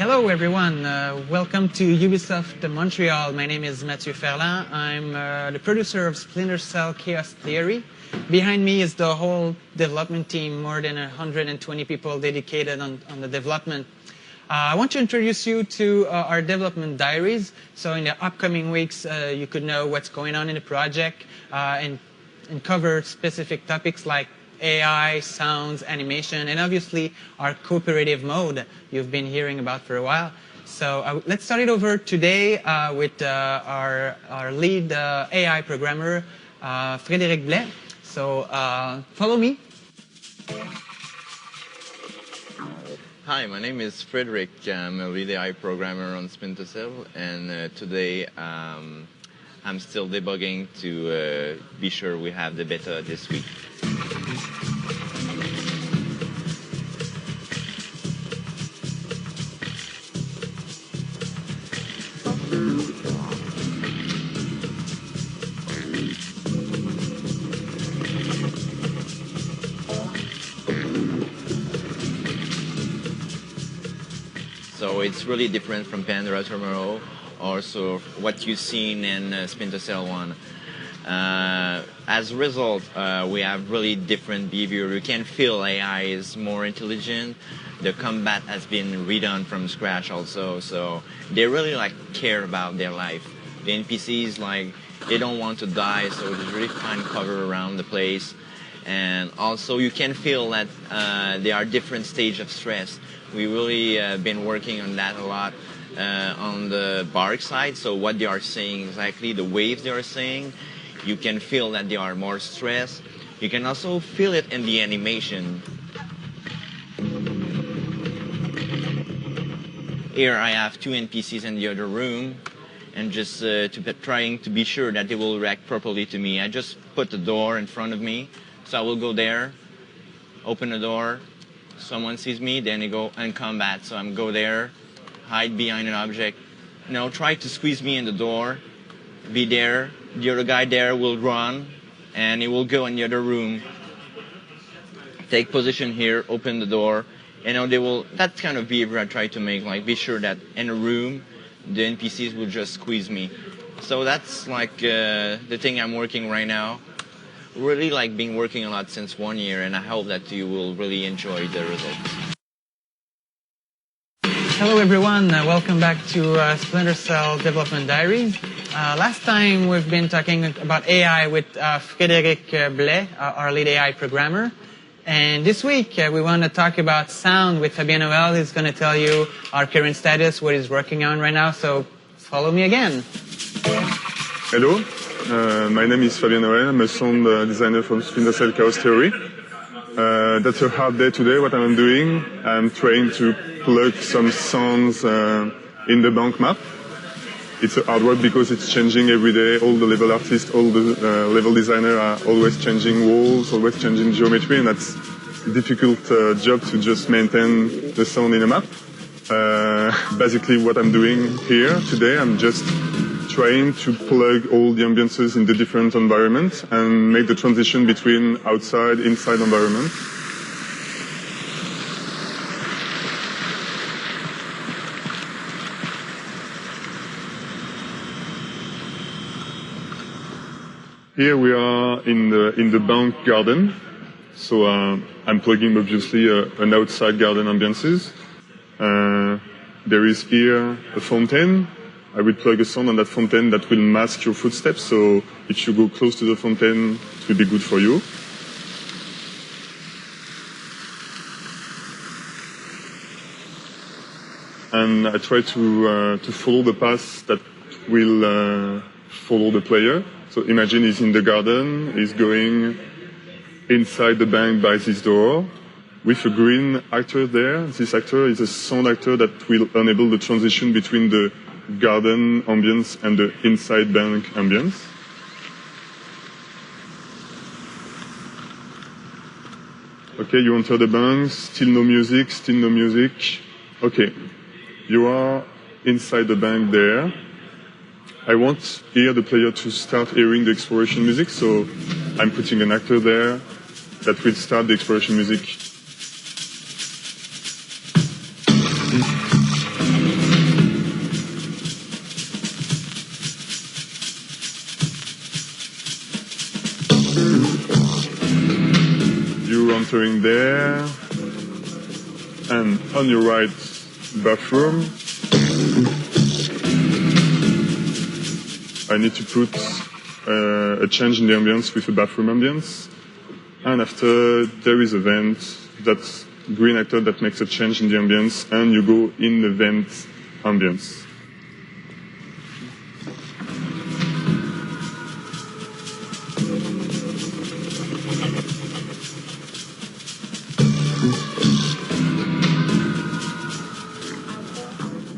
Hello everyone, welcome to Ubisoft Montreal. My name is Mathieu Ferland. I'm the producer of Splinter Cell Chaos Theory. Behind me is the whole development team, more than 120 people dedicated on the development. I want to introduce you to our development diaries. So in the upcoming weeks, you could know what's going on in the project and cover specific topics like AI, sounds, animation, and obviously our cooperative mode you've been hearing about for a while. So let's start it over today with our lead AI programmer, Frédéric Blais. So follow me. Hi, my name is Frédéric. I'm a lead AI programmer on Splinter Cell, and today I'm still debugging to be sure we have the beta this week. So it's really different from Pandora Tomorrow, also what you've seen in Splinter Cell 1. As a result, we have really different behavior. You can feel AI is more intelligent. The combat has been redone from scratch also, so they really care about their life. The NPCs they don't want to die, so they really find cover around the place. And also you can feel that there are different stages of stress. We really been working on that a lot on the bark side. So what they are saying exactly, the waves they are saying, you can feel that they are more stressed. You can also feel it in the animation. Here I have two NPCs in the other room, and just trying to be sure that they will react properly to me. I just put the door in front of me, so I will go there, open the door, someone sees me, then they go in combat. So I'm go there, hide behind an object, try to squeeze me in the door, be there. The other guy there will run, and he will go in the other room, take position here, open the door. They will, that kind of behavior I try to make, be sure that in a room, the NPCs will just squeeze me. So that's the thing I'm working right now. Really been working a lot since 1 year, and I hope that you will really enjoy the results. Hello everyone, welcome back to Splinter Cell Development Diaries. Last time we've been talking about AI with Frédéric Blais, our lead AI programmer. And this week we want to talk about sound with Fabien Noël. He's going to tell you our current status, what he's working on right now. So follow me again. Hello, my name is Fabien Noël. I'm a sound designer from Splinter Cell Chaos Theory. That's a hard day today. What I'm doing, I'm trying to plug some sounds in the bank map. It's a hard work because it's changing every day. All the level artists, all the level designers are always changing walls, always changing geometry, and that's a difficult job to just maintain the sound in a map. Basically what I'm doing here today, I'm just trying to plug all the ambiances in the different environments and make the transition between outside, inside environment. Here we are in the bank garden. So I'm plugging obviously an outside garden ambiances. There is here a fountain. I will plug a sound on that fountain that will mask your footsteps, so if you go close to the fountain, it will be good for you. And I try to follow the path that will follow the player. So imagine he's in the garden, he's going inside the bank by this door with a green actor there. This actor is a sound actor that will enable the transition between the garden ambience and the inside bank ambience. Okay, you enter the bank, still no music, still no music. Okay, you are inside the bank there. I want here the player to start hearing the exploration music, so I'm putting an actor there that will start the exploration music. You entering there, and on your right, bathroom. I need to put a change in the ambience with a bathroom ambience. And after, there is a vent, that's green actor that makes a change in the ambience, and you go in the vent ambience.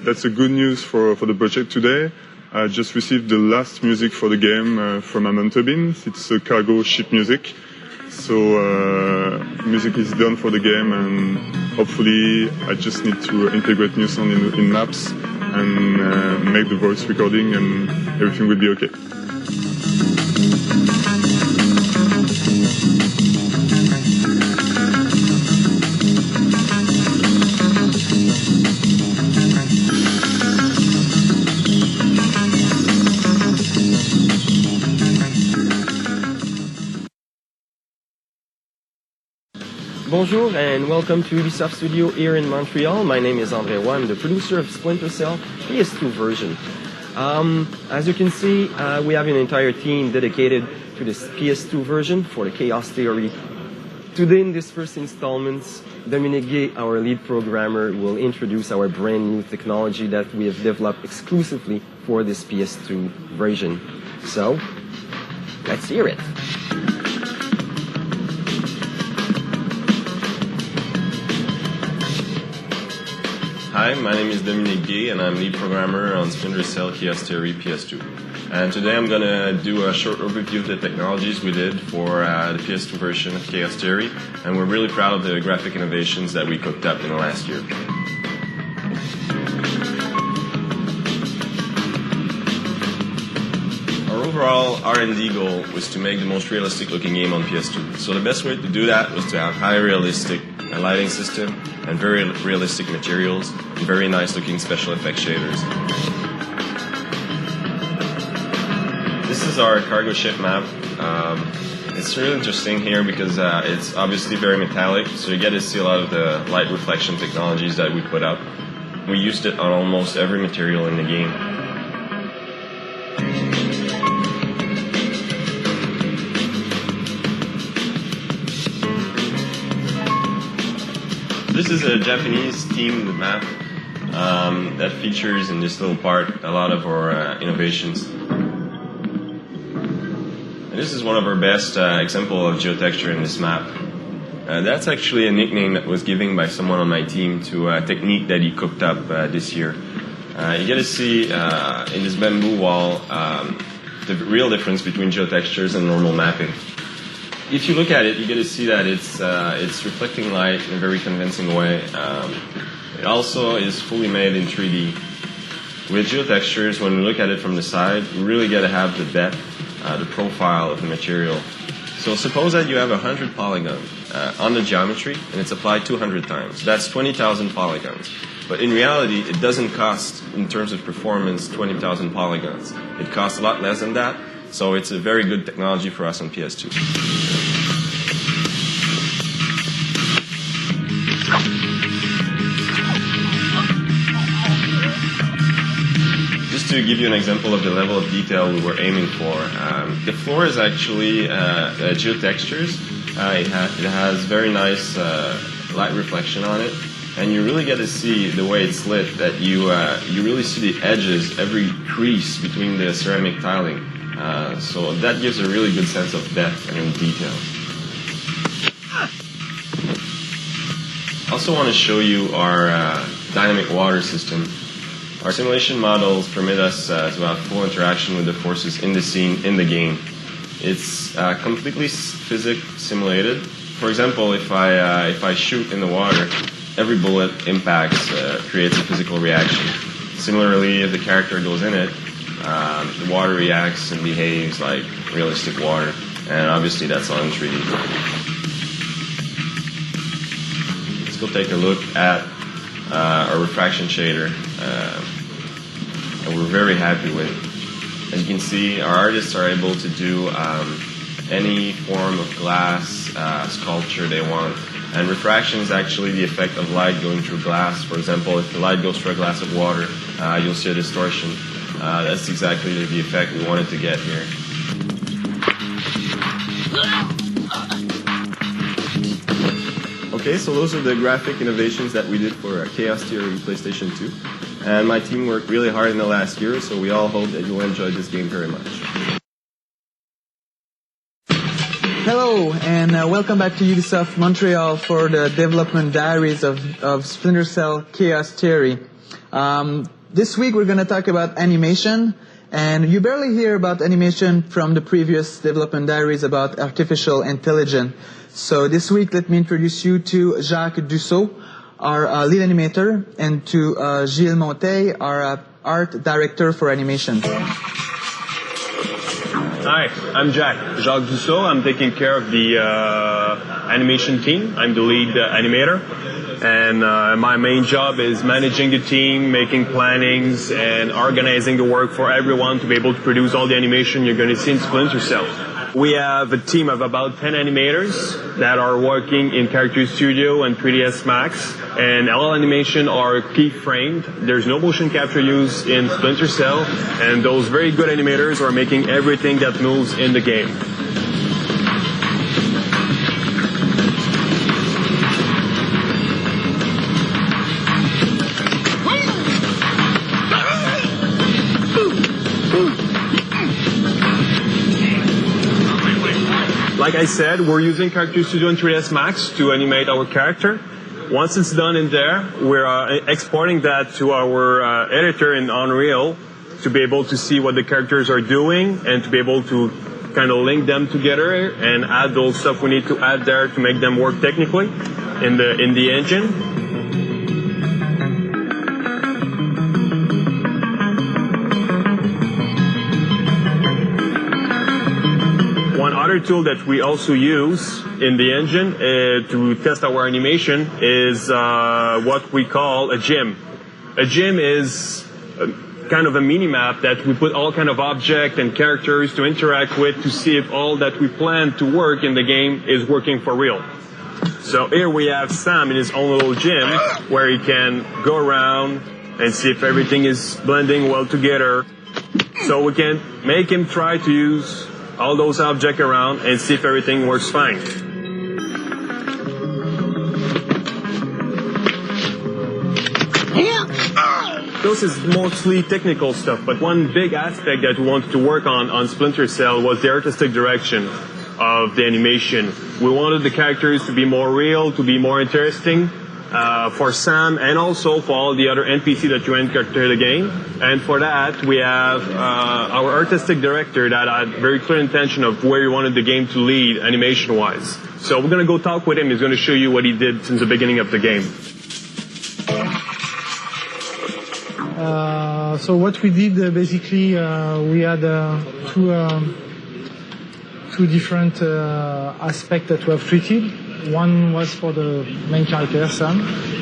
That's a good news for the project today. I just received the last music for the game from Amon Tobin. It's a cargo ship music. So music is done for the game, and hopefully I just need to integrate new sound in maps and make the voice recording, and everything will be okay. Bonjour and welcome to Ubisoft Studio here in Montreal. My name is André Roy. I'm the producer of Splinter Cell PS2 version. As you can see, we have an entire team dedicated to this PS2 version for the Chaos Theory. Today in this first installment, Dominique Gay, our lead programmer, will introduce our brand new technology that we have developed exclusively for this PS2 version. So, let's hear it. Hi, my name is Dominique Gay, and I'm lead programmer on Splinter Cell Chaos Theory PS2. And today I'm going to do a short overview of the technologies we did for the PS2 version of Chaos Theory, and we're really proud of the graphic innovations that we cooked up in the last year. Our overall R&D goal was to make the most realistic looking game on PS2. So the best way to do that was to have high realistic lighting system and very realistic materials and very nice looking special effects shaders. This is our cargo ship map. It's really interesting here because it's obviously very metallic, so you get to see a lot of the light reflection technologies that we put up. We used it on almost every material in the game. This is a Japanese themed map that features in this little part a lot of our innovations. And this is one of our best example of geotexture in this map. That's actually a nickname that was given by someone on my team to a technique that he cooked up this year. You get to see in this bamboo wall the real difference between geotextures and normal mapping. If you look at it, you get to see that it's reflecting light in a very convincing way. It also is fully made in 3D. With geotextures, when we look at it from the side, we really get to have the depth, the profile of the material. So suppose that you have 100 polygons on the geometry, and it's applied 200 times. That's 20,000 polygons. But in reality, it doesn't cost, in terms of performance, 20,000 polygons. It costs a lot less than that. So it's a very good technology for us on PS2. to give you an example of the level of detail we were aiming for, the floor is actually geotextures. It has very nice light reflection on it, and you really get to see the way it's lit, that you really see the edges, every crease between the ceramic tiling. So that gives a really good sense of depth and detail. I also want to show you our dynamic water system. Our simulation models permit us to have full interaction with the forces in the scene, in the game. It's completely physics simulated. For example, if I shoot in the water, every bullet impacts creates a physical reaction. Similarly, if the character goes in it, the water reacts and behaves like realistic water. And obviously that's all in 3D. Let's go take a look at our refraction shader. And we're very happy with it. As you can see, our artists are able to do any form of glass sculpture they want. And refraction is actually the effect of light going through glass. For example, if the light goes through a glass of water, you'll see a distortion. That's exactly the effect we wanted to get here. Okay, so those are the graphic innovations that we did for Chaos Theory PlayStation 2. And my team worked really hard in the last year, so we all hope that you'll enjoy this game very much. Hello, and welcome back to Ubisoft Montreal for the development diaries of Splinter Cell Chaos Theory. This week we're going to talk about animation, and you barely hear about animation from the previous development diaries about artificial intelligence. So this week let me introduce you to Jacques Dussault, our lead animator, and to Gilles Montet, our art director for animation. Hi, I'm Jacques Dussault. I'm taking care of the animation team. I'm the lead animator. And my main job is managing the team, making plannings, and organizing the work for everyone to be able to produce all the animation you're going to see in Splinter Cell. We have a team of about 10 animators that are working in Character Studio and 3ds Max, and all animation are keyframed. There's no motion capture used in Splinter Cell, and those very good animators are making everything that moves in the game. Like I said, we're using Character Studio and 3ds Max to animate our character. Once it's done in there, we're exporting that to our editor in Unreal to be able to see what the characters are doing and to be able to kind of link them together and add those stuff we need to add there to make them work technically in the engine. One other tool that we also use in the engine to test our animation is what we call a gym. A gym is kind of a mini-map that we put all kind of objects and characters to interact with to see if all that we plan to work in the game is working for real. So here we have Sam in his own little gym where he can go around and see if everything is blending well together. So we can make him try to use all those objects around and see if everything works fine. This is mostly technical stuff, but one big aspect that we wanted to work on Splinter Cell was the artistic direction of the animation. We wanted the characters to be more real, to be more interesting for Sam and also for all the other NPC that you encounter in the game. And for that, we have our artistic director that had very clear intention of where he wanted the game to lead animation-wise. So we're going to go talk with him. He's going to show you what he did since the beginning of the game. So what we did basically, we had two different aspects that we have treated. One was for the main character, Sam,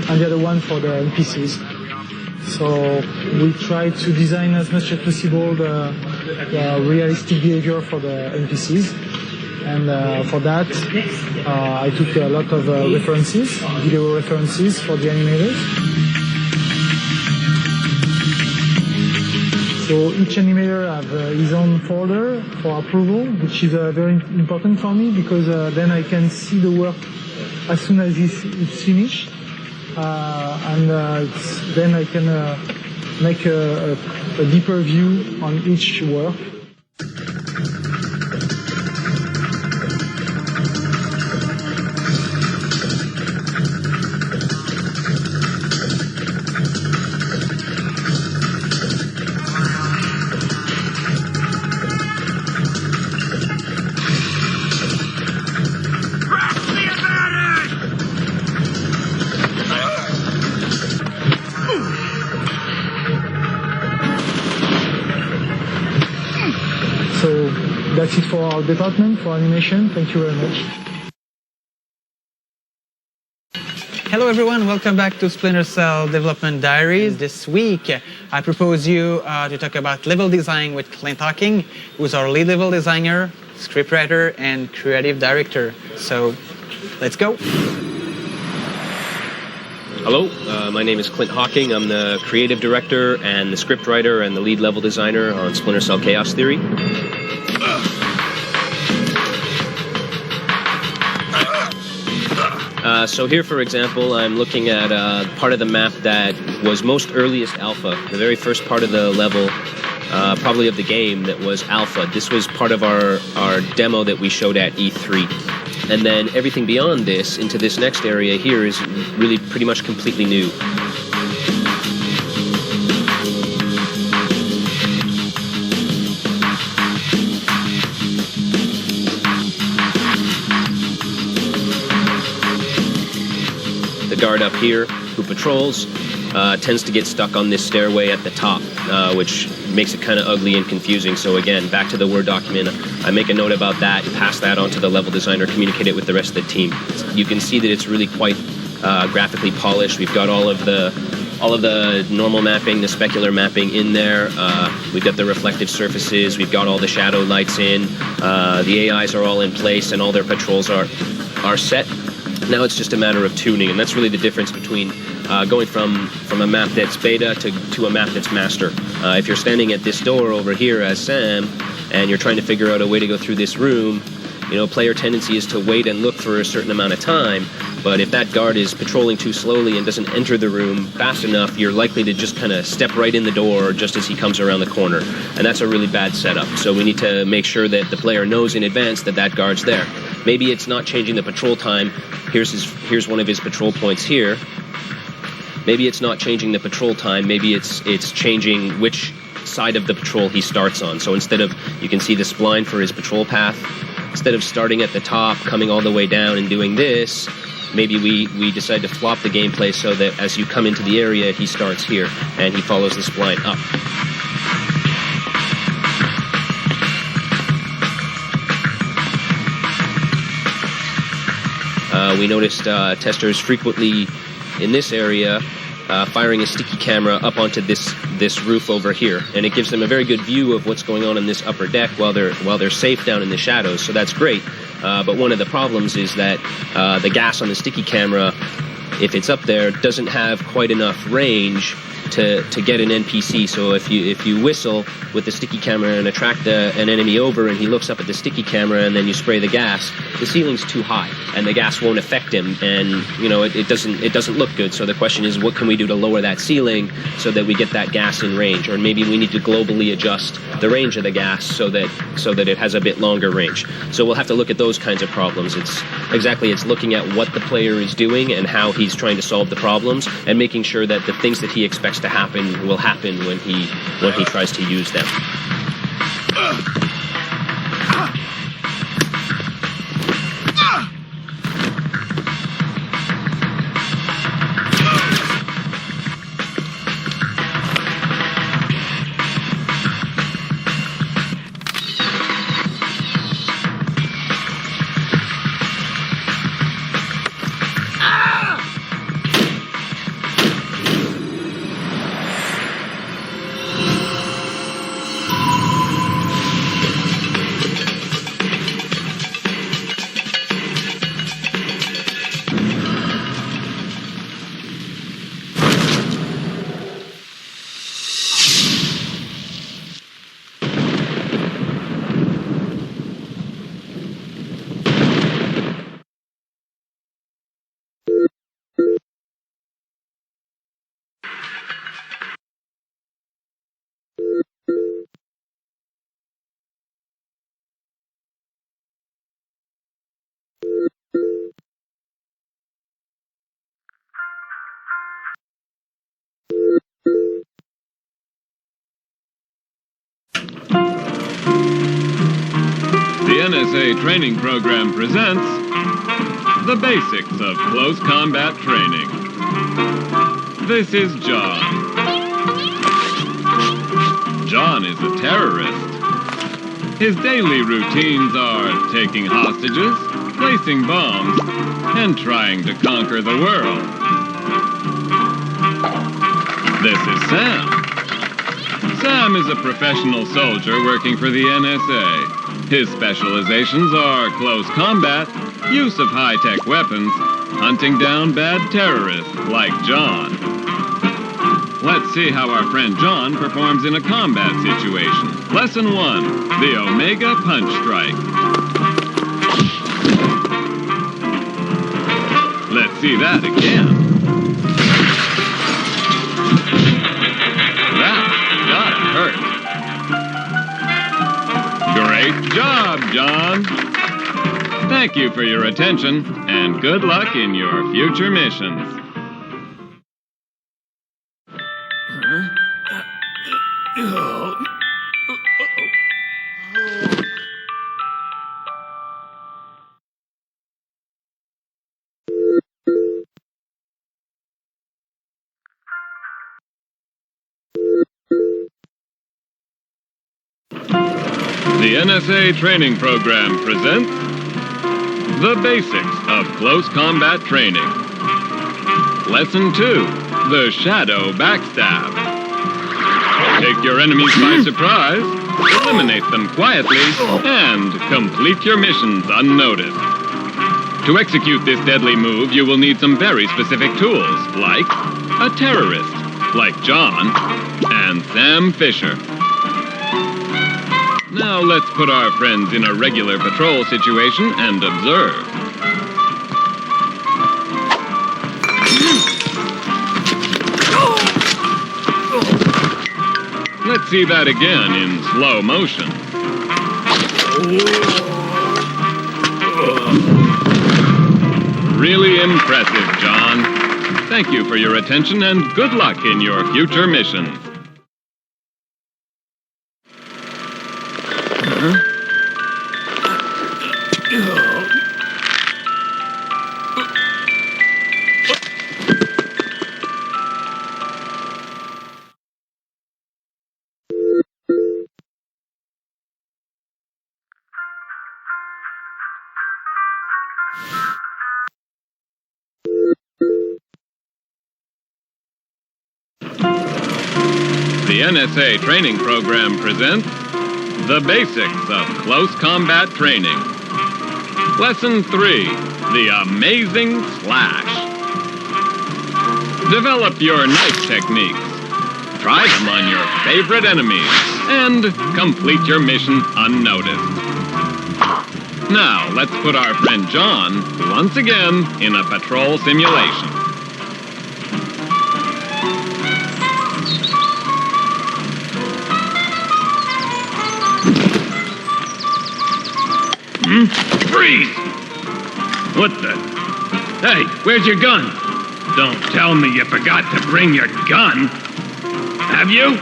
and the other one for the NPCs. So we tried to design as much as possible the realistic behavior for the NPCs. And for that, I took a lot of references, video references for the animators. So each animator have his own folder for approval, which is very important for me because then I can see the work as soon as it's finished, and then I can make a deeper view on each work. So that's it for our department, for animation. Thank you very much. Hello everyone, welcome back to Splinter Cell Development Diaries. This week I propose you to talk about level design with Clint Hawking, who's our lead level designer, scriptwriter, and creative director. So let's go. Hello, my name is Clint Hawking. I'm the creative director and the scriptwriter and the lead level designer on Splinter Cell Chaos Theory. So here, for example, I'm looking at part of the map that was most earliest alpha, the very first part of the level, probably of the game that was alpha. This was part of our demo that we showed at E3. And then everything beyond this, into this next area here, is really pretty much completely new. The guard up here, who patrols, tends to get stuck on this stairway at the top, which makes it kind of ugly and confusing. So again, back to the Word document, I make a note about that, pass that on to the level designer, communicate it with the rest of the team. You can see that it's really quite graphically polished. We've got all of the normal mapping, the specular mapping in there. We've got the reflective surfaces. We've got all the shadow lights in. The AIs are all in place, and all their patrols are set. Now it's just a matter of tuning, and that's really the difference between going from a map that's beta to a map that's master. If you're standing at this door over here as Sam, and you're trying to figure out a way to go through this room, you know, player tendency is to wait and look for a certain amount of time, but if that guard is patrolling too slowly and doesn't enter the room fast enough, you're likely to just kind of step right in the door just as he comes around the corner, and that's a really bad setup. So we need to make sure that the player knows in advance that that guard's there. Maybe it's not changing the patrol time. Here's one of his patrol points here. Maybe it's not changing the patrol time. Maybe it's changing which side of the patrol he starts on. So instead of, you can see the spline for his patrol path. Instead of starting at the top, coming all the way down and doing this, maybe we decide to flop the gameplay so that as you come into the area, he starts here and he follows the spline up. We noticed testers frequently in this area firing a sticky camera up onto this roof over here, and it gives them a very good view of what's going on in this upper deck while they're safe down in the shadows. So that's great. But one of the problems is that the gas on the sticky camera, if it's up there, doesn't have quite enough range to get an NPC. So if you whistle with the sticky camera and attract an enemy over, and he looks up at the sticky camera, and then you spray the gas, the ceiling's too high, and the gas won't affect him, and you know it doesn't look good. So the question is, what can we do to lower that ceiling so that we get that gas in range? Or maybe we need to globally adjust the range of the gas so that it has a bit longer range. So we'll have to look at those kinds of problems. It's looking at what the player is doing and how he's trying to solve the problems, and making sure that the things that he expects to happen will happen when he tries to use them. NSA Training Program presents the basics of close combat training. This is John. John is a terrorist. His daily routines are taking hostages, placing bombs, and trying to conquer the world. This is Sam. Sam is a professional soldier working for the NSA. His specializations are close combat, use of high-tech weapons, hunting down bad terrorists like John. Let's see how our friend John performs in a combat situation. Lesson 1, the Omega Punch Strike. Let's see that again. Great job, John. Thank you for your attention, and good luck in your future missions. The NSA Training Program presents the basics of close combat training. Lesson 2, the Shadow Backstab. Take your enemies by surprise, eliminate them quietly, and complete your missions unnoticed. To execute this deadly move, you will need some very specific tools, like a terrorist, like John, and Sam Fisher. Now let's put our friends in a regular patrol situation and observe. Let's see that again in slow motion. Really impressive, John. Thank you for your attention and good luck in your future missions. The NSA Training Program presents the basics of close combat training. Lesson 3, the amazing slash. Develop your knife techniques. Try them on your favorite enemies and complete your mission unnoticed. Now, let's put our friend John once again in a patrol simulation. Freeze! What the? Hey, where's your gun? Don't tell me you forgot to bring your gun. Have you?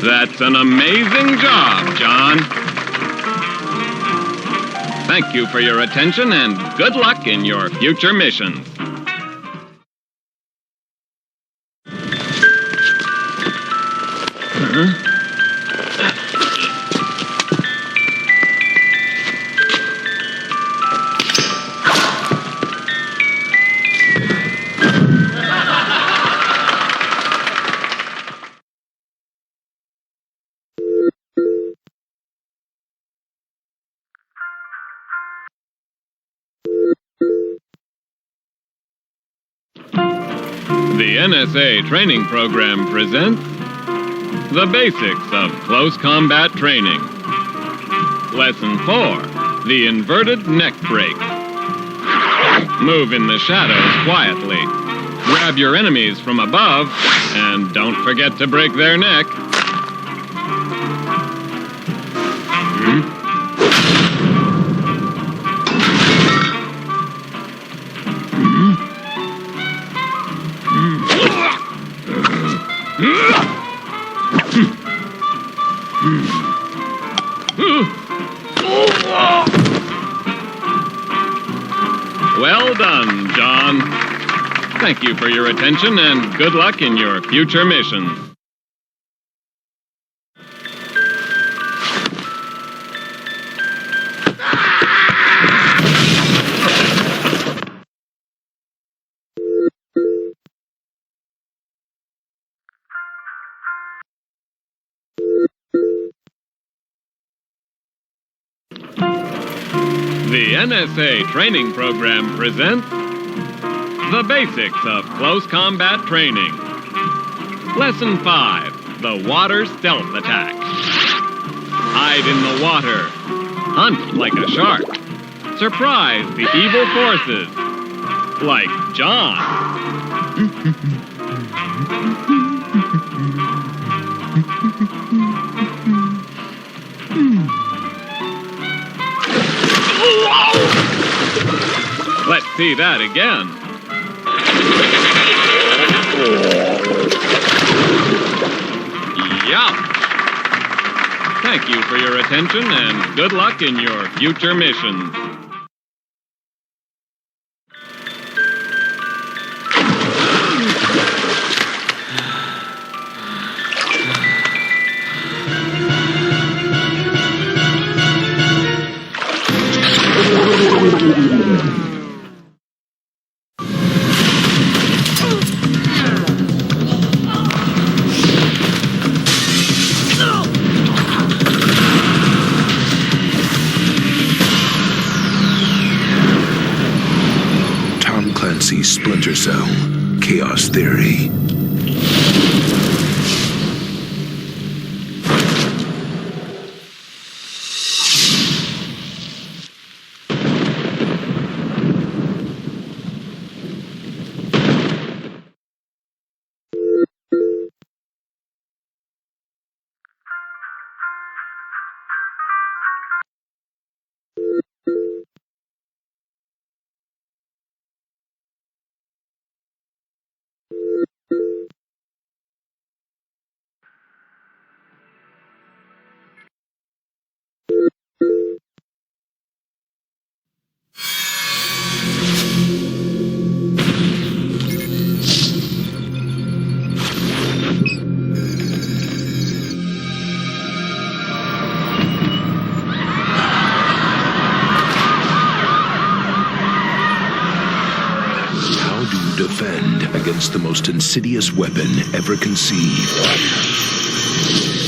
That's an amazing job, John. Thank you for your attention and good luck in your future missions. The NSA Training Program presents the basics of close combat training. Lesson 4, the inverted neck break. Move in the shadows quietly. Grab your enemies from above, and don't forget to break their neck. Well done, John. Thank you for your attention and good luck in your future mission. The NSA Training Program presents the basics of close combat training. Lesson 5, the water stealth attack. Hide in the water. Hunt like a shark. Surprise the evil forces. Like John. Let's see that again. Yeah. Thank you for your attention and good luck in your future missions. Splinter Cell Chaos Theory. Defend against the most insidious weapon ever conceived?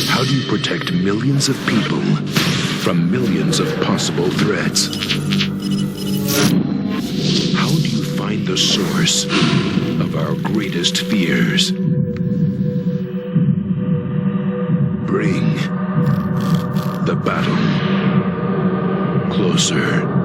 How do you protect millions of people from millions of possible threats? How do you find the source of our greatest fears? Bring the battle closer.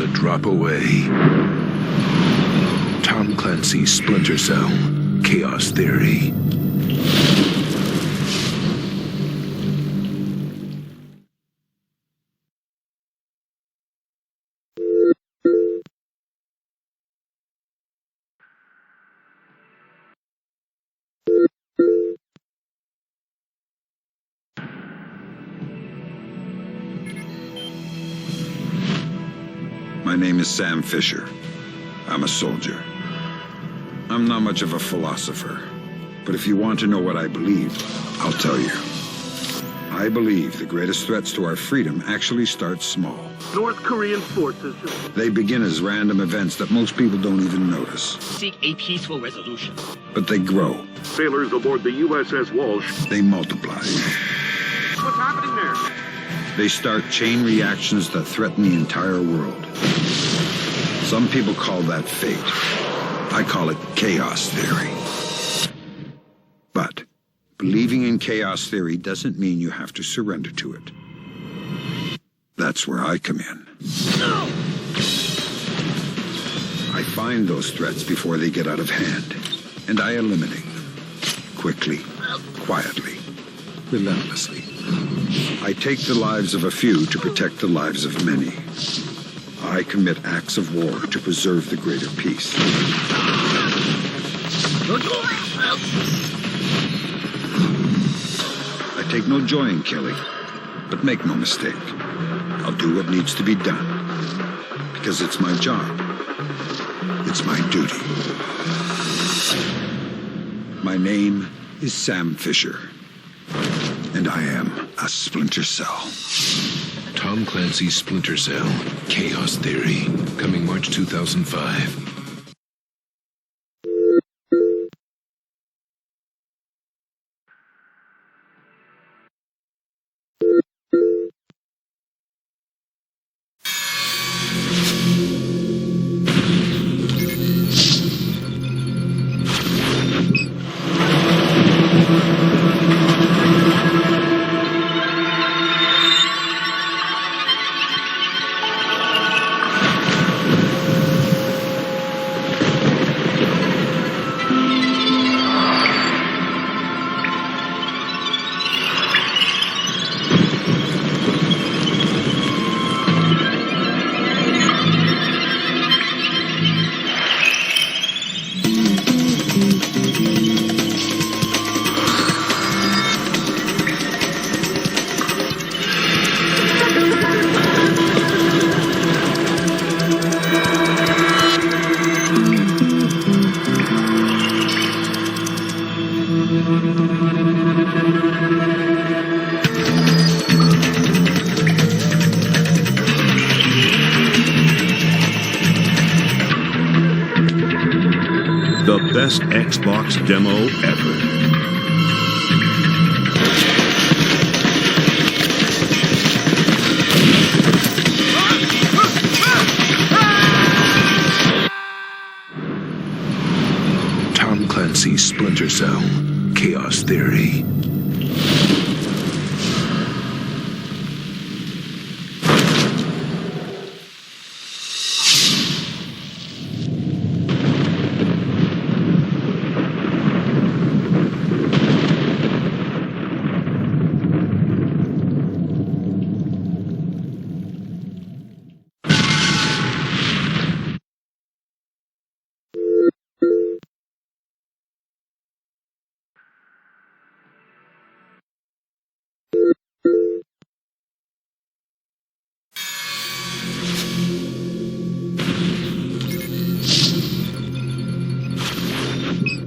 A drop away. Tom Clancy's Splinter Cell Chaos Theory. My name is Sam Fisher. I'm a soldier. I'm not much of a philosopher, but if you want to know what I believe, I'll tell you. I believe the greatest threats to our freedom actually start small. North Korean forces. They begin as random events that most people don't even notice. Seek a peaceful resolution. But they grow. Sailors aboard the USS Walsh. They multiply. What's happening there? They start chain reactions that threaten the entire world. Some people call that fate. I call it chaos theory. But believing in chaos theory doesn't mean you have to surrender to it. That's where I come in. I find those threats before they get out of hand, and I eliminate them. quickly, quietly, relentlessly. I take the lives of a few to protect the lives of many. I commit acts of war to preserve the greater peace. I take no joy in killing, but make no mistake. I'll do what needs to be done, because it's my job. It's my duty. My name is Sam Fisher, and I am a Splinter Cell. Tom Clancy's Splinter Cell Chaos Theory, coming March 2005. The best Xbox demo ever. Tom Clancy's Splinter Cell Chaos Theory.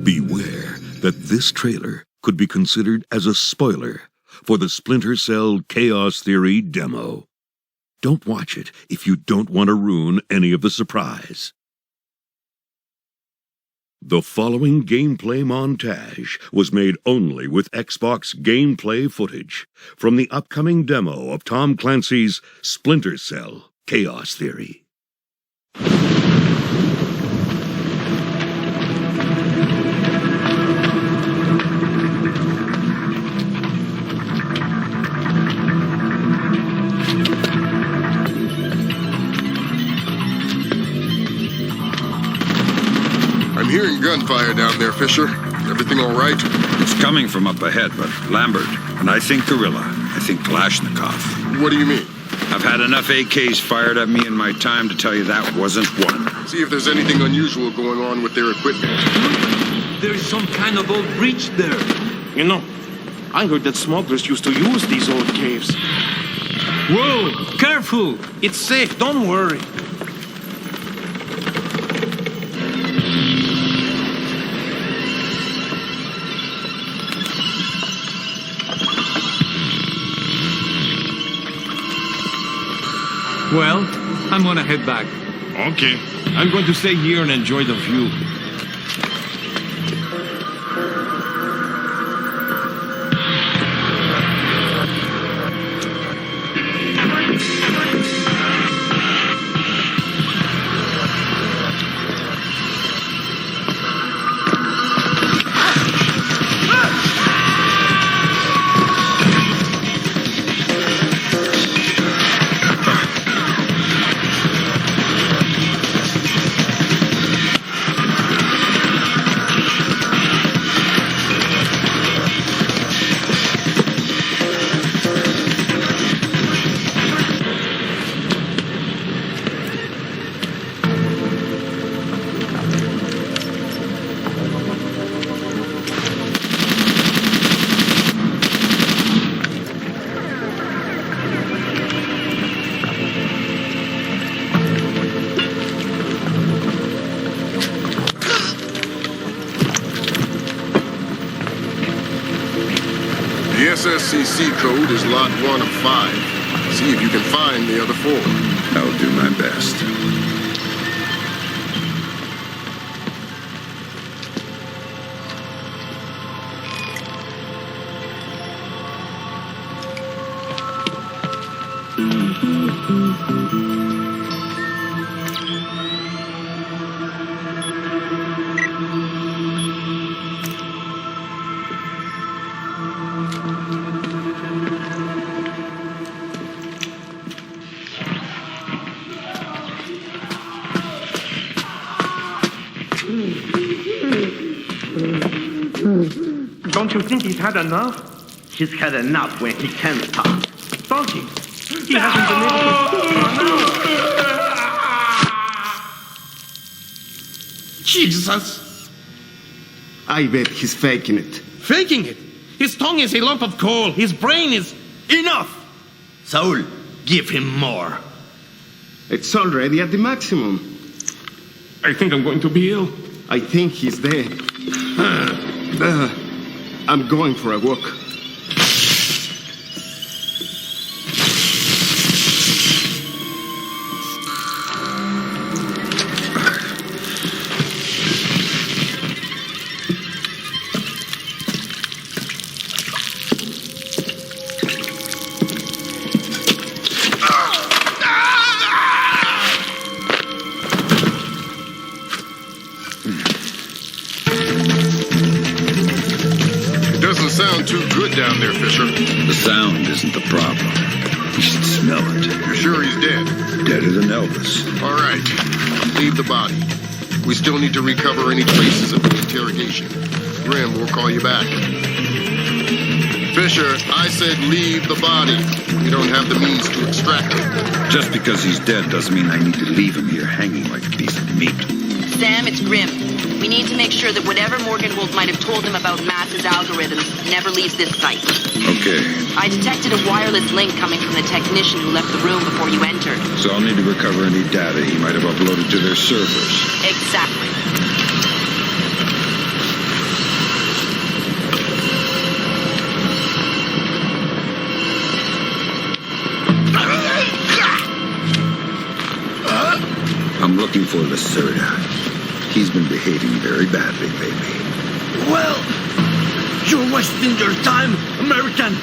Beware that this trailer could be considered as a spoiler for the Splinter Cell Chaos Theory demo. Don't watch it if you don't want to ruin any of the surprise. The following gameplay montage was made only with Xbox gameplay footage from the upcoming demo of Tom Clancy's Splinter Cell Chaos Theory. I'm hearing gunfire down there, Fisher. Everything all right? It's coming from up ahead, but Lambert, and I think Gorilla, I think Kalashnikov. What do you mean? I've had enough AKs fired at me in my time to tell you that wasn't one. See if there's anything unusual going on with their equipment. There is some kind of old breach there. You know, I heard that smugglers used to use these old caves. Whoa! Careful! It's safe, don't worry. Well, I'm gonna head back. Okay. I'm going to stay here and enjoy the view. The SSCC code is lot 1 of 5. See if you can find the other 4. I'll do my best. Don't you think he's had enough? He's had enough when he can't talk. Don't he? He hasn't been able to... Jesus! I bet he's faking it. Faking it? His tongue is a lump of coal. His brain is... Enough! Saul, give him more. It's already at the maximum. I think I'm going to be ill. I think he's dead. I'm going for a walk. Sound too good down there, Fisher. The sound isn't the problem. You should smell it. You're sure he's dead? Deader than Elvis. All right. Leave the body. We still need to recover any traces of the interrogation. Grim, we'll call you back. Fisher, I said leave the body. We don't have the means to extract it. Just because he's dead doesn't mean I need to leave him here hanging like a piece of meat. Sam, it's Grim. We need to make sure that whatever Morgenwald might have told him about Mass's algorithms never leaves this site. Okay. I detected a wireless link coming from the technician who left the room before you entered. So I'll need to recover any data he might have uploaded to their servers. Exactly. I'm looking for Lacerda. He's been behaving very badly lately. Well, you're wasting your time, American.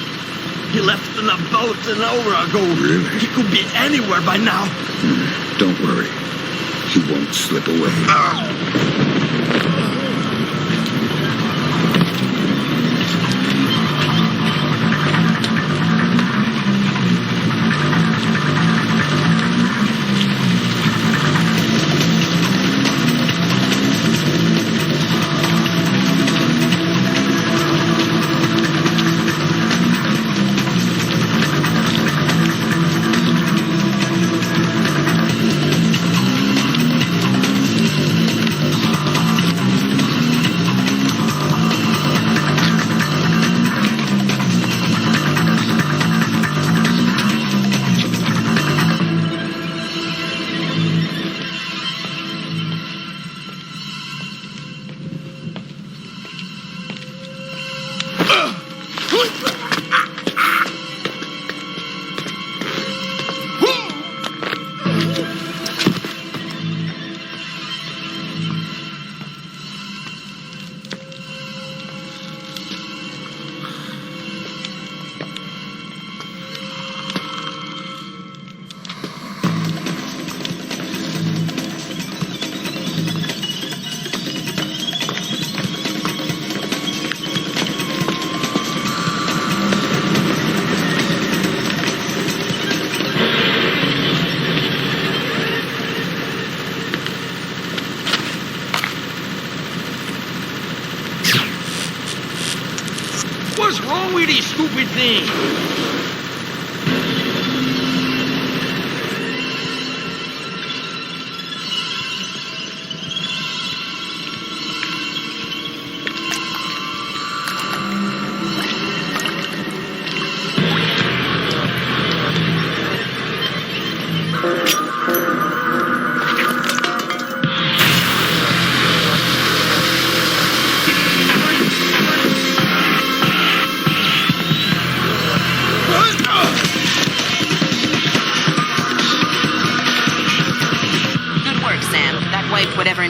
He left in a boat an hour ago. Really? He could be anywhere by now. Don't worry. He won't slip away. What's wrong with these stupid things?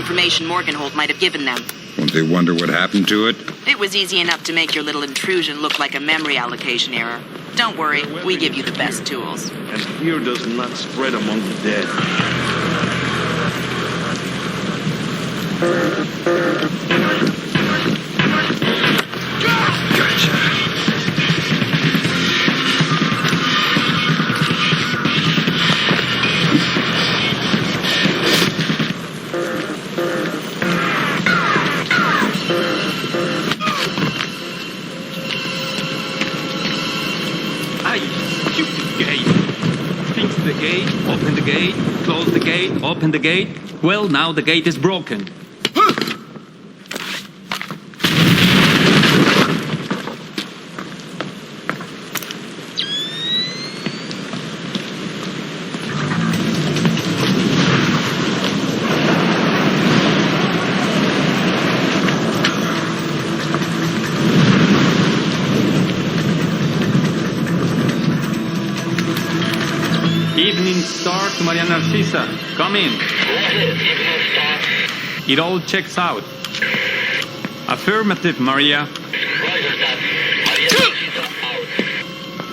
information Morgenholt might have given them. Won't they wonder what happened to it? It was easy enough to make your little intrusion look like a memory allocation error. Don't worry, we give you the best tools. And fear does not spread among the dead. Open the gate, close the gate, open the gate. Well, now the gate is broken. Evening Star to Maria Narcisa. Come in. It all checks out. Affirmative, Maria.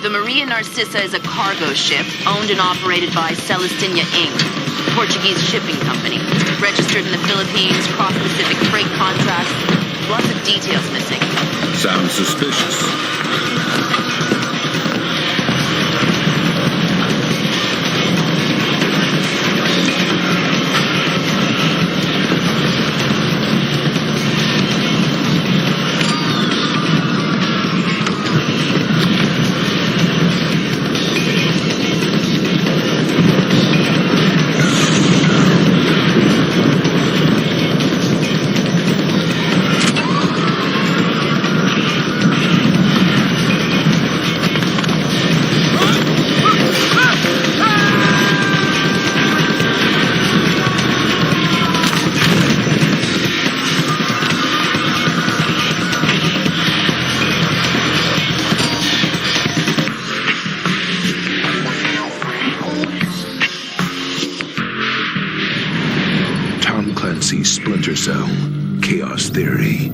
The Maria Narcisa is a cargo ship owned and operated by Celestina Inc., a Portuguese shipping company. Registered in the Philippines, cross-Pacific freight contracts. Lots of details missing. Sounds suspicious. Splinter Cell Chaos Theory.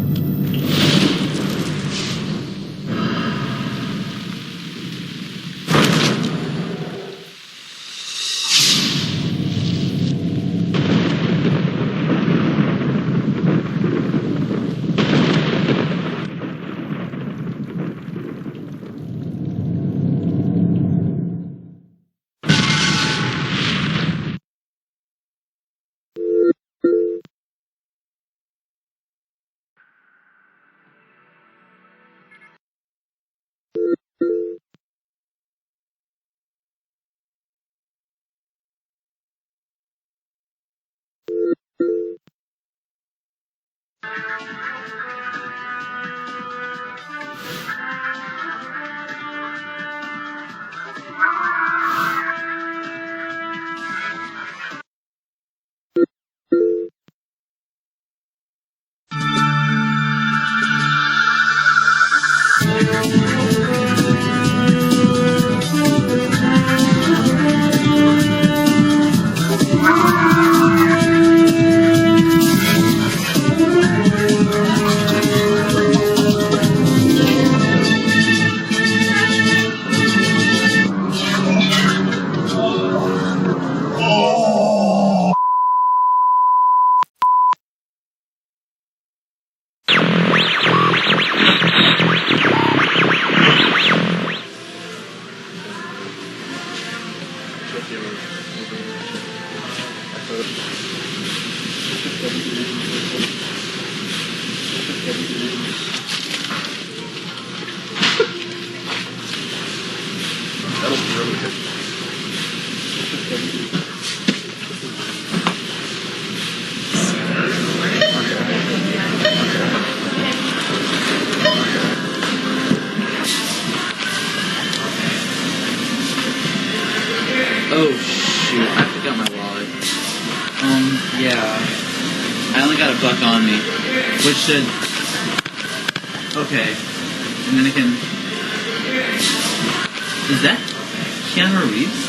Oh shoot, I forgot my wallet. Yeah. I only got $1 on me. Which should... Okay. And then I can... Is that Keanu Reeves?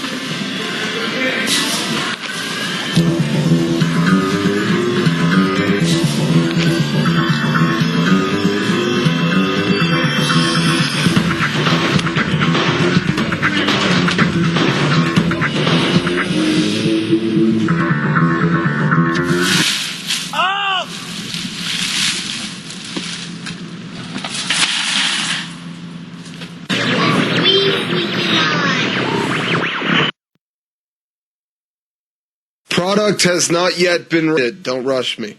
product has not yet been ready. Don't rush me.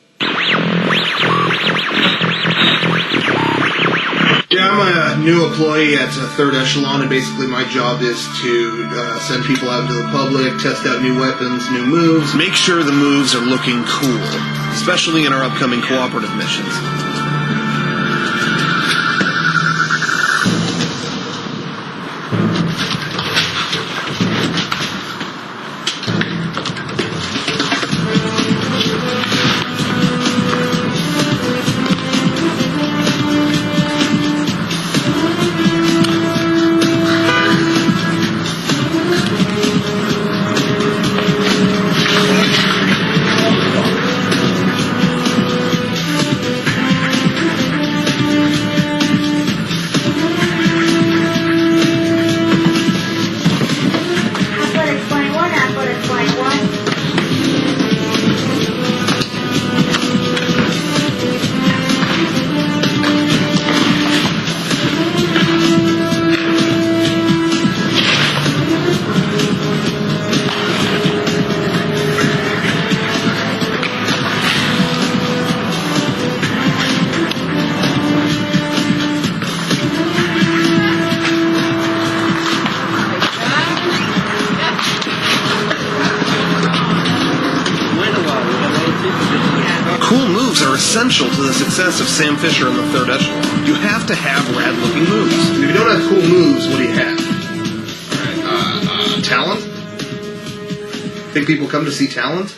Yeah, I'm a new employee at Third Echelon, and basically my job is to send people out to the public, test out new weapons, new moves, make sure the moves are looking cool, especially in our upcoming cooperative missions. Essential to the success of Sam Fisher and the Third Echelon. You have to have rad-looking moves. If you don't have cool moves, what do you have? Alright, talent? Think people come to see talent?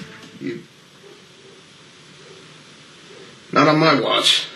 Not on my watch.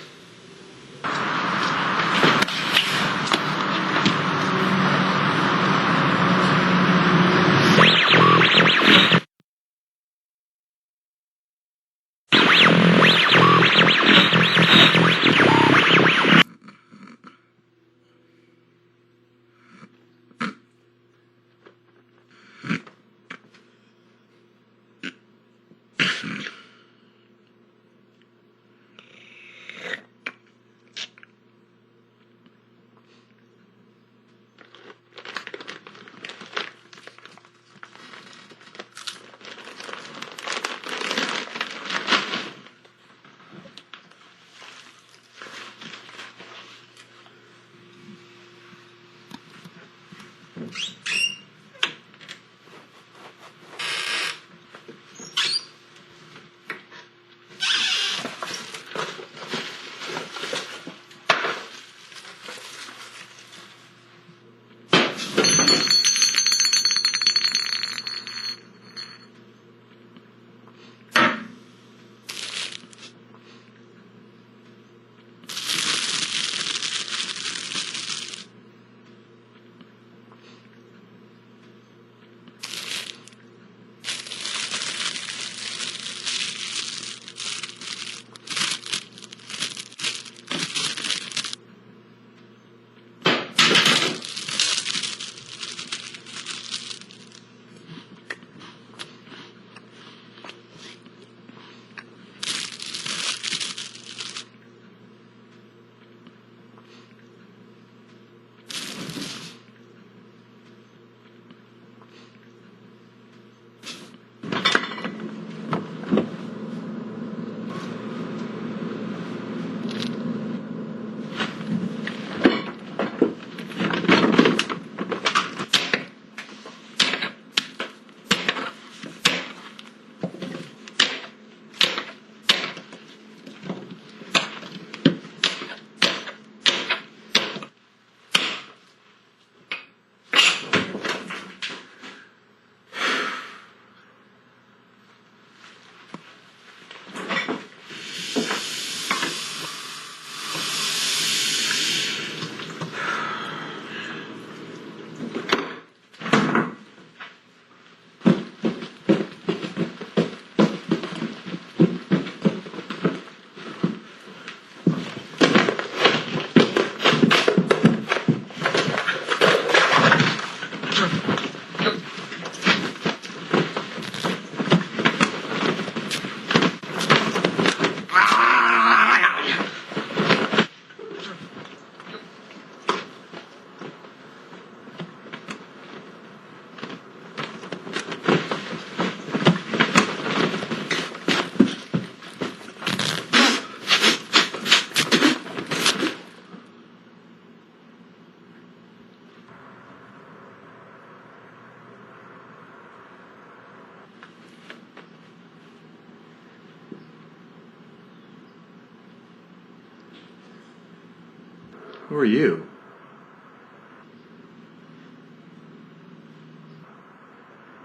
Who are you?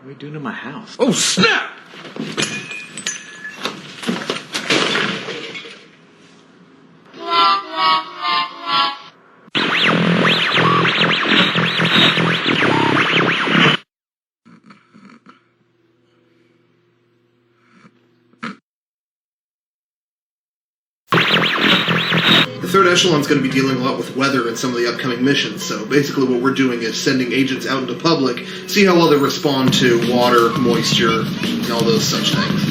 What are you doing to my house? Oh, snap! The third echelon's going to be dealing a lot with weather in some of the upcoming missions, so basically what we're doing is sending agents out into public, see how well they respond to water, moisture, and all those such things.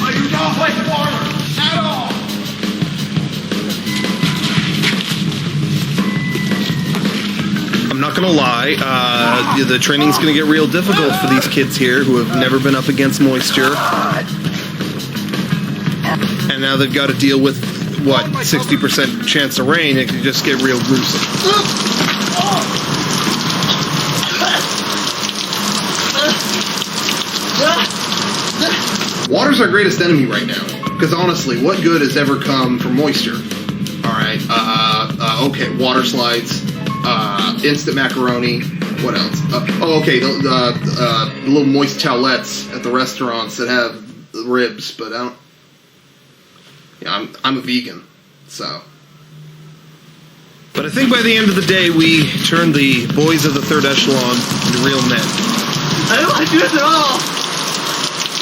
I do not like water at all! I'm not gonna lie, the training's gonna get real difficult for these kids here who have never been up against moisture. And now they've got to deal with, what, 60% chance of rain. It could just get real gruesome. Water's our greatest enemy right now. Because honestly, what good has ever come from moisture? Alright, okay, water slides. Instant macaroni. What else? The little moist towelettes at the restaurants that have ribs, but I don't. Yeah, I'm a vegan, so. But I think by the end of the day, we turn the boys of the third echelon into real men. I don't like this at all!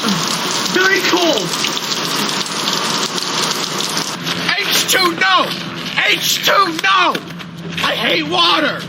I'm very cold! H2, no! H2, no! I hate water!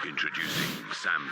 Introducing Sam.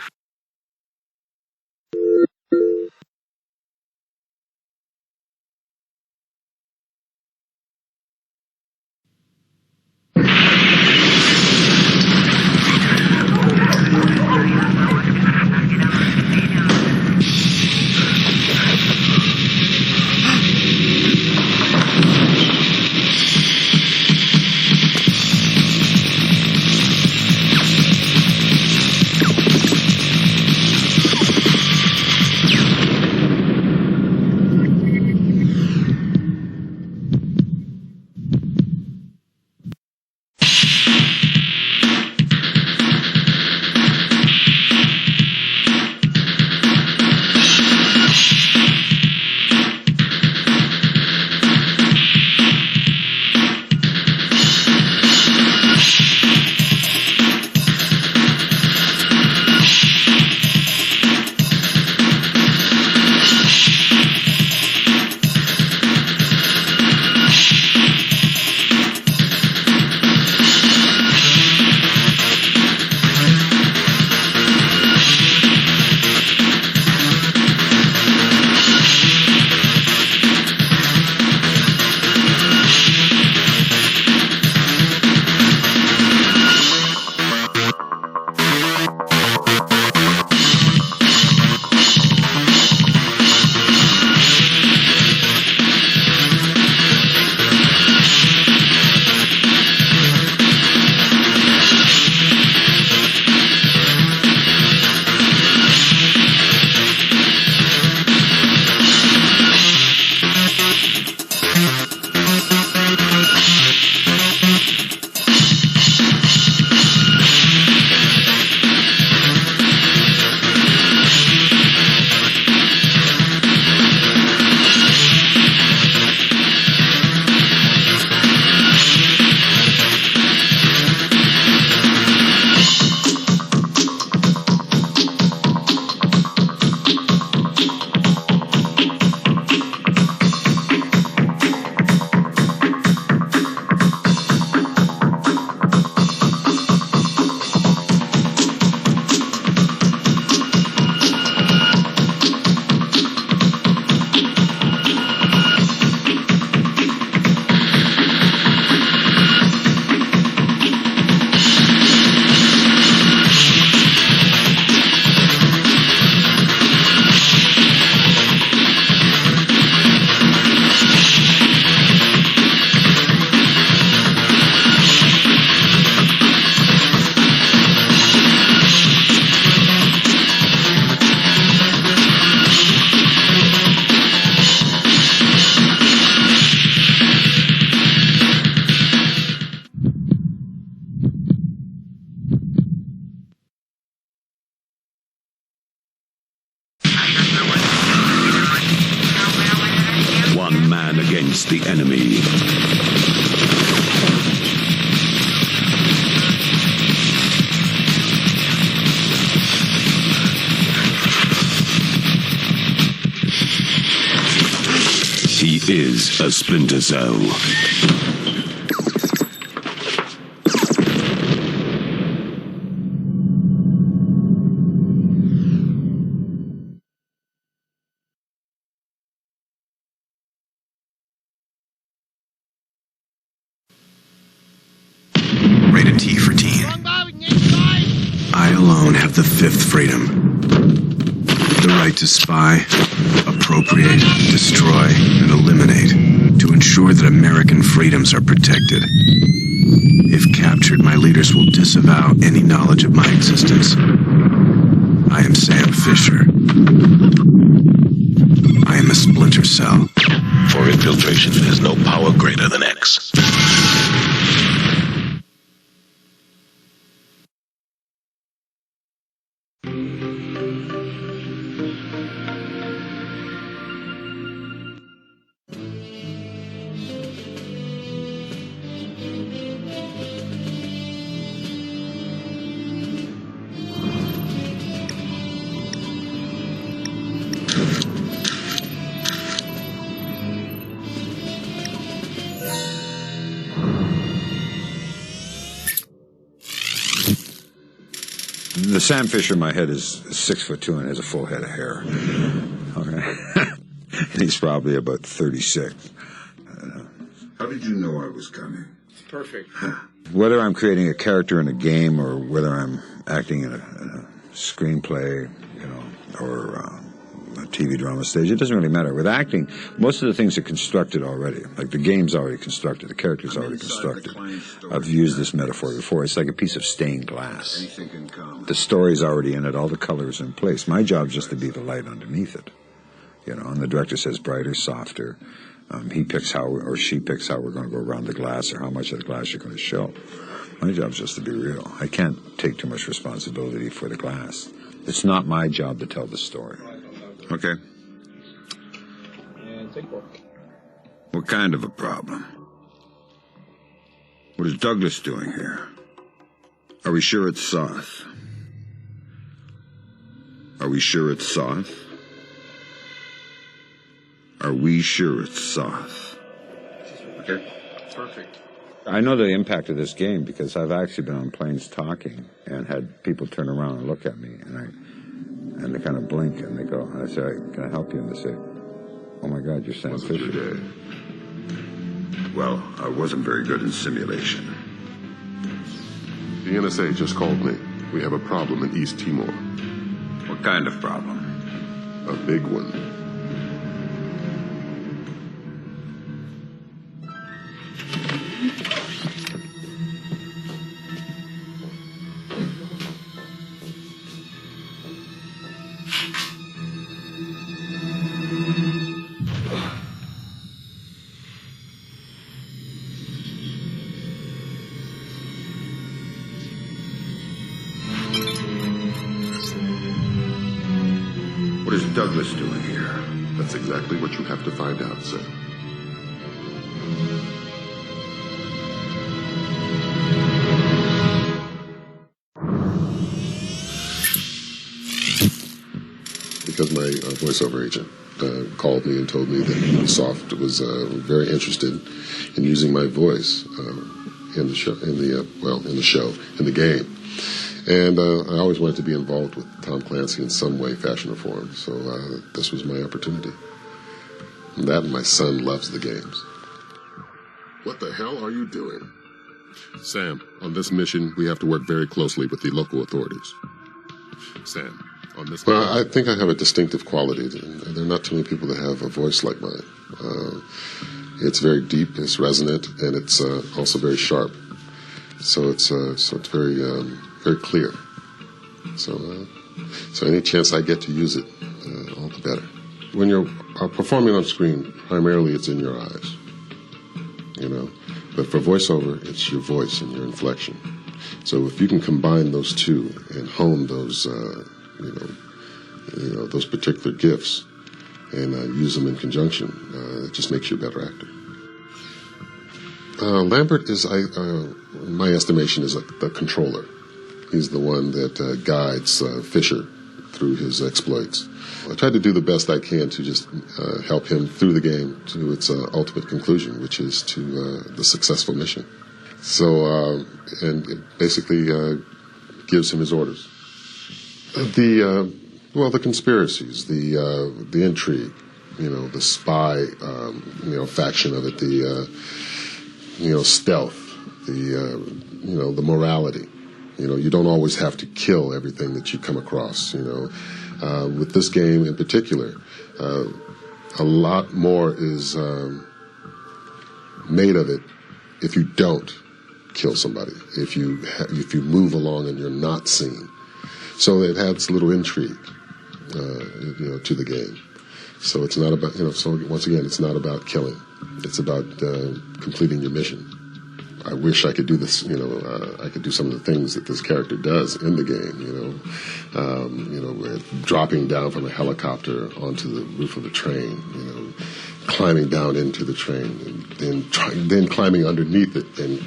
one man against the enemy. He is a Splinter Cell. Rated T for teen. I alone have the fifth freedom. The right to spy, appropriate, destroy, and eliminate, to ensure that American freedoms are protected. If captured, my leaders will disavow any knowledge of my existence. I am Sam Fisher. I am a Splinter Cell. For infiltration, there's no power greater than X. The Sam Fisher in my head is 6'2" and has a full head of hair. Okay. And he's probably about 36. How did you know I was coming? It's perfect. Whether I'm creating a character in a game or whether I'm acting in a screenplay, or a TV drama stage, it doesn't really matter. With acting, most of the things are constructed already. Like the game's already constructed, the character's already constructed. I've used this metaphor before. It's like a piece of stained glass. The story's already in it, all the colors are in place. My job's just to be the light underneath it. And the director says brighter, softer. He picks how, or she picks how we're going to go around the glass or how much of the glass you're going to show. My job's just to be real. I can't take too much responsibility for the glass. It's not my job to tell the story. Okay. What kind of a problem? What is Douglas doing here? Are we sure it's Soth? Are we sure it's Soth? Are we sure it's Soth? Okay. Perfect. I know the impact of this game because I've actually been on planes talking and had people turn around and look at me, and they kind of blink and they go, and I say, "Can I help you?" And they say, "Oh my God, you're Sam Fisher." Well, I wasn't very good in simulation. The NSA just called me. We have a problem in East Timor. What kind of problem? A big one. What is Douglas doing here? That's exactly what you have to find out, sir. Because my voiceover agent called me and told me that Ubisoft was very interested in using my voice in the show, in the game. And I always wanted to be involved with Tom Clancy in some way, fashion, or form. So this was my opportunity. And that and my son loves the games. What the hell are you doing? Sam, on this mission, we have to work very closely with the local authorities. Sam, on this mission... Well, I think I have a distinctive quality. There are not too many people that have a voice like mine. It's very deep, it's resonant, and it's also very sharp. So it's very... very clear. So any chance I get to use it, all the better. When you're performing on screen, primarily it's in your eyes, But for voiceover, it's your voice and your inflection. So if you can combine those two and hone those, those particular gifts, and use them in conjunction. It just makes you a better actor. Lambert is, my estimation, is the controller. He's the one that guides Fisher through his exploits. I tried to do the best I can to just help him through the game to its ultimate conclusion, which is to the successful mission. So, and it basically gives him his orders. The conspiracies, the intrigue, the spy, faction of it, the stealth, the morality. You don't always have to kill everything that you come across. With this game in particular, a lot more is made of it if you don't kill somebody, if you move along and you're not seen. So it adds a little intrigue, to the game. So it's not about, so once again, it's not about killing. It's about completing your mission. I wish I could do this, I could do some of the things that this character does in the game, dropping down from a helicopter onto the roof of the train, climbing down into the train, and then climbing underneath it, and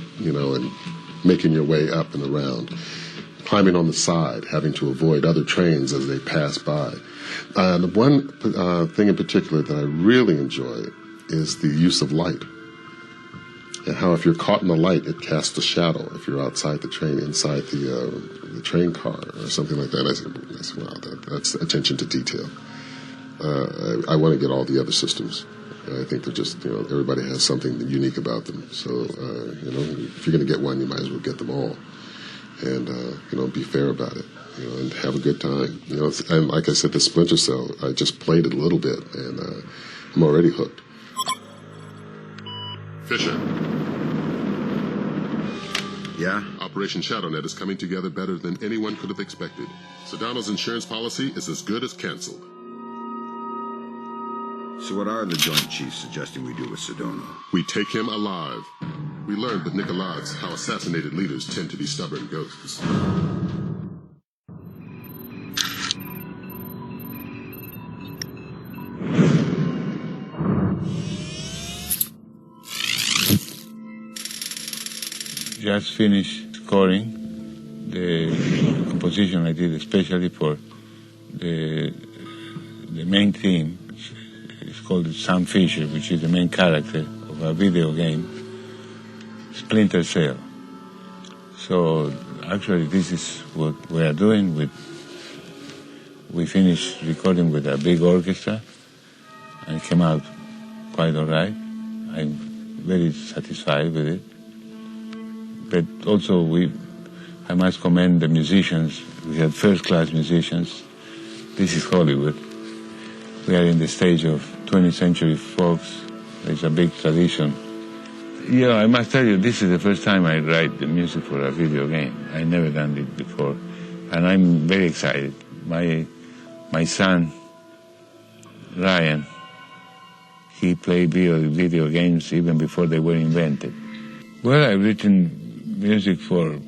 making your way up and around, climbing on the side, having to avoid other trains as they pass by. The one thing in particular that I really enjoy is the use of light. And how if you're caught in the light, it casts a shadow. If you're outside the train, inside the train car or something like that, I said, wow, that's attention to detail. I want to get all the other systems. I think they're just, everybody has something unique about them. So, if you're going to get one, you might as well get them all. And, be fair about it, and have a good time. And like I said, the Splinter Cell, I just played it a little bit, and I'm already hooked. Fisher. Yeah? Operation ShadowNet is coming together better than anyone could have expected. Sedano's insurance policy is as good as canceled. So what are the Joint Chiefs suggesting we do with Sedano? We take him alive. We learned with Nicolaides how assassinated leaders tend to be stubborn ghosts. Just finished scoring the composition I did especially for the main theme. It's called Sam Fisher, which is the main character of a video game, Splinter Cell. So actually this is what we are doing. We finished recording with a big orchestra and it came out quite all right. I'm very satisfied with it. But also I must commend the musicians. We had first-class musicians. This is Hollywood. We are in the stage of 20th century folks. There's a big tradition. I must tell you, this is the first time I write the music for a video game. I never done it before. And I'm very excited. My son, Ryan, he played video games even before they were invented. Well, I've written music for,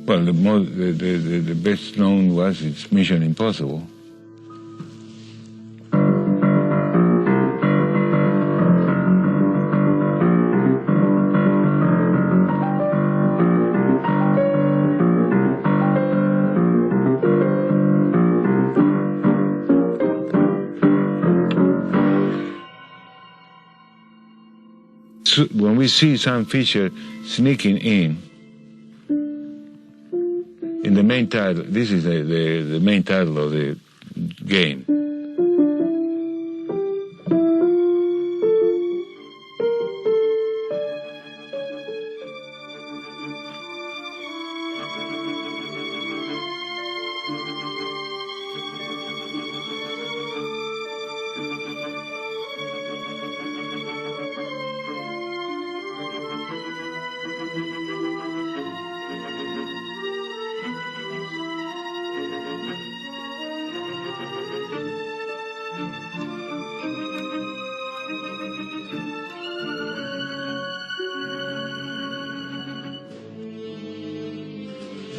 the best known was it's Mission Impossible. When we see Sam Fisher sneaking in the main title, this is the main title of the game.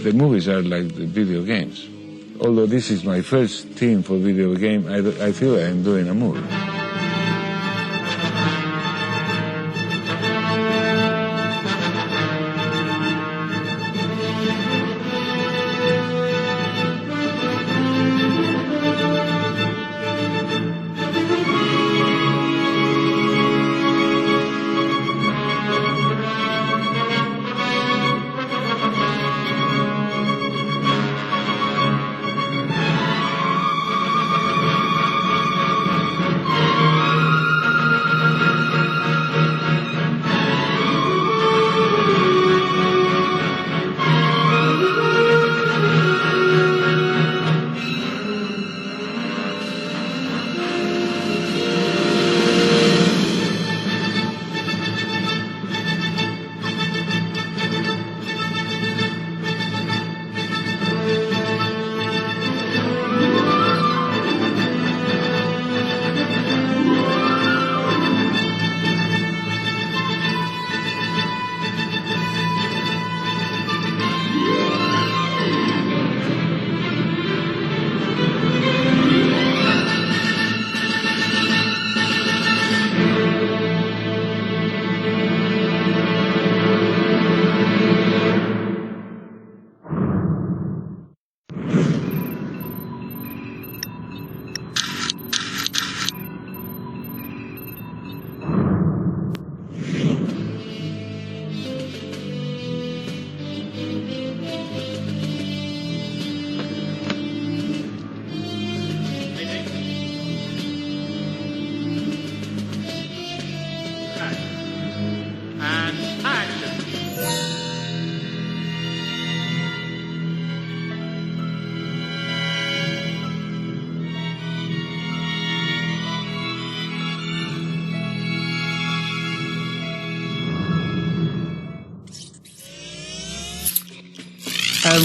The movies are like the video games. although this is my first theme for video game, I feel I'm doing a movie.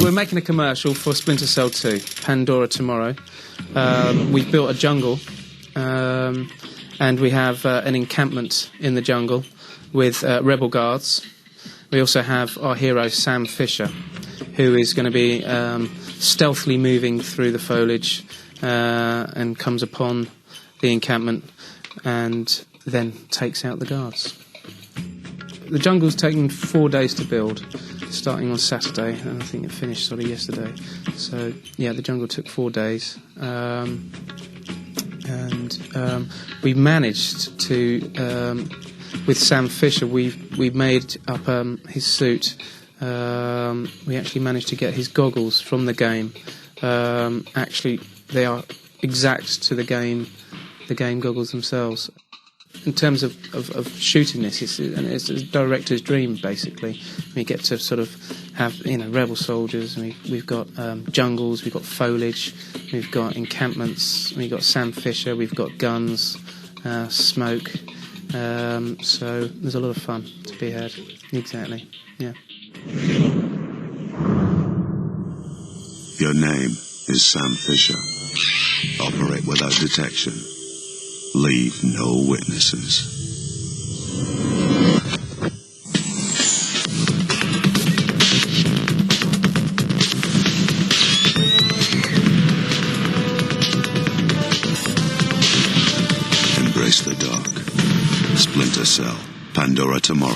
We're making a commercial for Splinter Cell 2, Pandora Tomorrow. We've built a jungle, and we have an encampment in the jungle with rebel guards. We also have our hero Sam Fisher, who is going to be stealthily moving through the foliage and comes upon the encampment and then takes out the guards. The jungle's taken 4 days to build, starting on Saturday, and I think it finished sort of yesterday. So yeah, the jungle took 4 days, and we managed to, with Sam Fisher, we made up his suit. We actually managed to get his goggles from the game. Actually, they are exact to the game goggles themselves. In terms of shooting this, it's a director's dream, basically. We get to sort of have, rebel soldiers, and we've got jungles, we've got foliage, we've got encampments, we've got Sam Fisher, we've got guns, smoke. So there's a lot of fun to be had. Exactly, yeah. Your name is Sam Fisher. Operate without detection. Leave no witnesses. Embrace the dark. Splinter Cell. Pandora Tomorrow.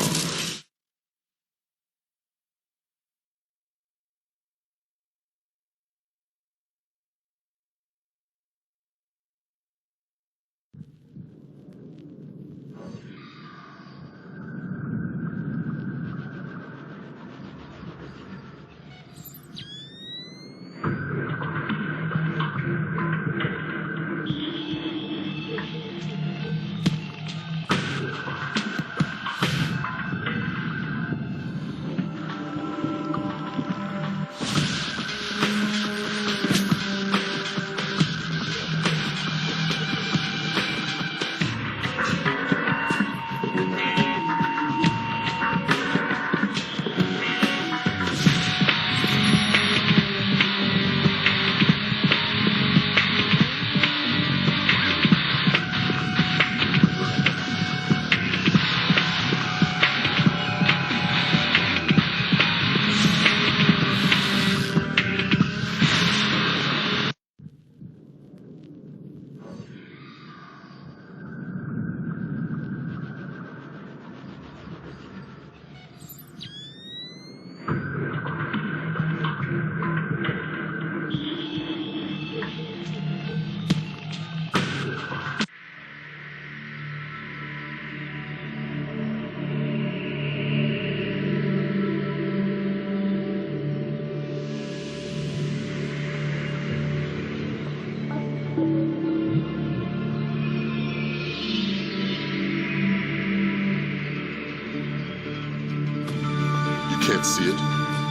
can't see it,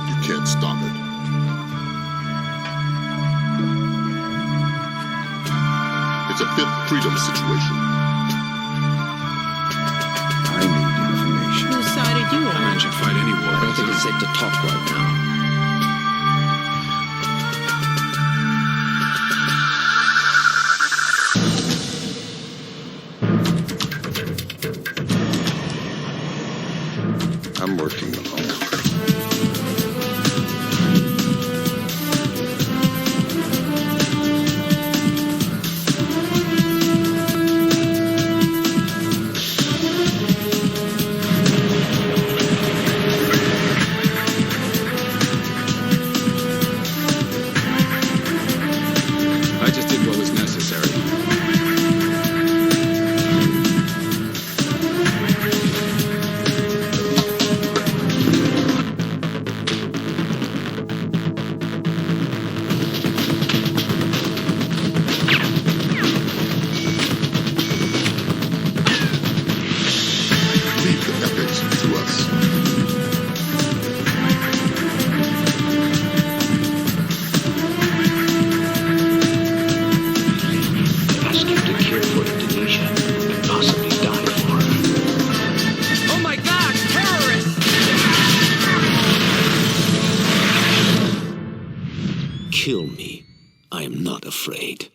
you can't stop it. It's a fifth freedom situation. I need information. Whose side are you on? I should fight any war. I don't think it's safe to talk right now. I'm working alone. I just did what was necessary. Leave the epics to us. Ask you to care for Indonesia and possibly die for her. Oh my God, terrorists! Kill me. I am not afraid.